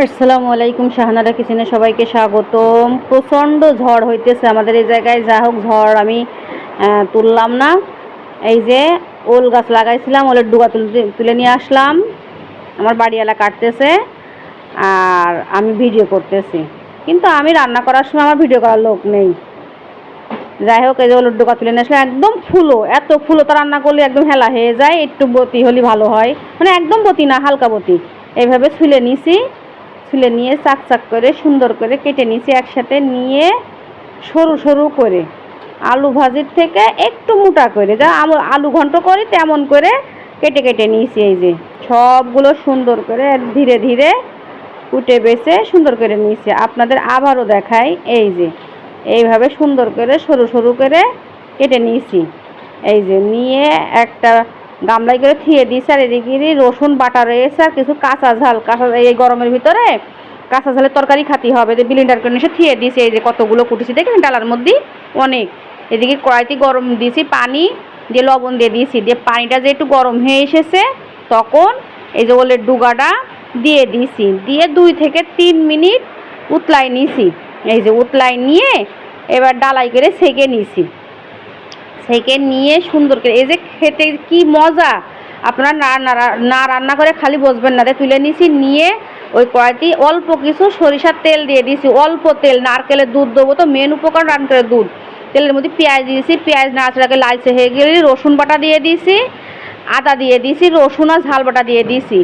আসসালামু আলাইকুম, শাহানারা কিচেনে সবাইকে স্বাগতম। প্রচণ্ড ঝড় হইতেছে আমাদের এই জায়গায়। যা হোক, ঝড় আমি তুললাম না। এই যে ওল গাছ লাগাইছিলাম, ওলের ডুগা তুলে নিয়ে আসলাম। আমার বাড়িওয়ালা কাটতেছে আর আমি ভিডিও করতেছি, কিন্তু আমি রান্না করার সময় আমার ভিডিও করার লোক নেই। যাই হোক, এই যে ওলের ডুগা তুলে নিয়ে আসলাম, একদম ফুলো, এত ফুলো তা রান্না করলে একদম হেলা হয়ে যায়। একটু বতি হলে ভালো হয়, মানে একদম বতি না, হালকা বতি। এইভাবে ছুলে নিছি, ছুলে নিয়ে চাক চাক করে সুন্দর করে কেটে নিয়েছি একসাথে, নিয়ে সরু সরু করে আলু ভাজির থেকে একটু মোটা করে, যা আলু ঘন্ট করি তেমন করে কেটে কেটে নিয়েছি। এই যে সবগুলো সুন্দর করে ধীরে ধীরে কুটে বেছে সুন্দর করে নিয়েছি। আপনাদের আবারও দেখাই, এই যে এইভাবে সুন্দর করে সরু সরু করে কেটে নিয়েছি। এই যে নিয়ে একটা গামলায় করে থিয়ে দিয়েছি, আর এদিকে রসুন বাটা রয়েছে আর কিছু কাঁচা ঝাল। এই গরমের ভিতরে কাঁচা ঝালের তরকারি খাতে হবে, যে ব্লেন্ডার করে নিয়ে থিয়ে দিয়েছি। এই যে কতগুলো কুটেছি দেখেন, ডালার মধ্যে অনেক। এদিকে কড়াইতে গরম দিয়েছি, পানি দিয়ে লবণ দিয়ে দিয়েছি, দিয়ে পানিটা যে একটু গরম হয়ে এসেছে তখন এই যে ওলের ডুগাটা দিয়ে দিয়েছি, দিয়ে 2 থেকে 3 মিনিট উতলাই নিয়েছি। এই যে উতলাই নিয়ে এবার ডালাই করে সেঁকে নিয়েছি। সেঁকে নিয়ে সুন্দর করে, এই যে খেতে কি মজা! আপনারা না রান্না করে খালি বসবেন না। তুলে নিয়েছি, নিয়ে ওই কড়াইতে অল্প কিছু সরিষার তেল দিয়ে দিয়েছি, অল্প তেল। নারকেলের দুধ দেবো তো, মেন উপকরণ নারকেলের দুধ। তেলের মধ্যে পেঁয়াজ দিয়েছি, পেঁয়াজ নাড়াচাড়াকে লালচে হয়ে গেলে রসুন বাটা দিয়ে দিয়েছি, আদা দিয়ে দিয়েছি, রসুন আর ঝাল বাটা দিয়ে দিয়েছি,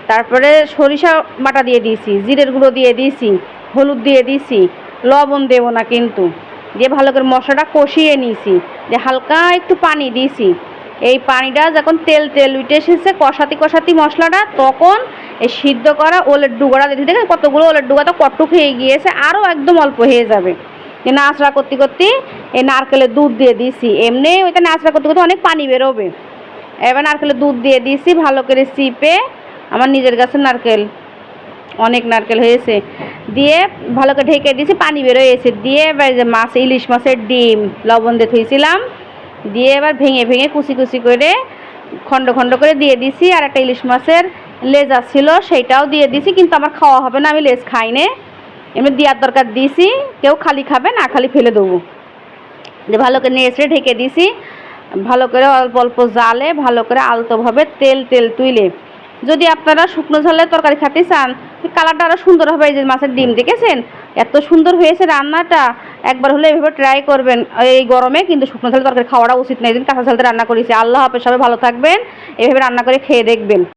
তারপরে সরিষা বাটা দিয়ে দিয়েছি, জিরের গুঁড়ো দিয়ে দিয়েছি, হলুদ দিয়ে দিয়েছি, লবণ দেবো না কিন্তু। দিয়ে ভালো করে মশলাটা কষিয়ে নিয়েছি, দিয়ে হালকা একটু পানি দিয়েছি। এই পানিটা যখন তেল তেল উঠে এসেছে, কষাতি কষাতি মশলাটা, তখন এই সিদ্ধ করা ওলের ডুগাটা দিতে, দেখে কতগুলো ওলের ডুগা তো কটুক হয়ে গিয়েছে, আরও একদম অল্প হয়ে যাবে। যে নাচড়া করতে করতে এই নারকেলের দুধ দিয়ে দিয়েছি। এমনি ওইটা নাচড়া করতে করতে অনেক পানি বেরোবে। এবার নারকেলের দুধ দিয়ে দিয়েছি ভালো করে চিপে, আমার নিজের গাছের নারকেল, অনেক নারকেল হয়েছে। দিয়ে ভালো করে ঢেকে দিয়েছি, পানি বেরোয়েছে। দিয়ে এবার যে মাছ, ইলিশ মাছের ডিম লবণ দিয়ে ধুয়েছিলাম, দিয়ে এবার ভেঙে ভেঙে কুচি কুচি করে খণ্ড খণ্ড করে দিয়ে দিছি। আর একটা ইলিশ মাছের লেজা ছিল, সেইটাও দিয়ে দিছি, কিন্তু আমার খাওয়া হবে না, আমি লেজ খাই না। এমনি দেওয়ার দরকার দিয়েছি, কেউ খালি খাবে না, খালি ফেলে দেবো। দিয়ে ভালো করে নেড়ে ঢেকে দিছি, ভালো করে অল্প অল্প জালে ভালো করে আলতোভাবে তেল তেল তুইলে। যদি আপনারা শুকনো ঝালের তরকারি খেতে চান, কালারটা আরও সুন্দর হবে। এই যে মাছের ডিম দেখেছেন, এত সুন্দর হয়েছে রান্নাটা। একবার হলে এভাবে ট্রাই করবেন এই গরমে। কিন্তু শুকনো ঝালের তরকারি খাওয়াটা উচিত না, এই দিন কাঁচা ঝালতে রান্না করেছি। আল্লাহ হাফেজ, সবাই ভালো থাকবেন, এভাবে রান্না করে খেয়ে দেখবেন।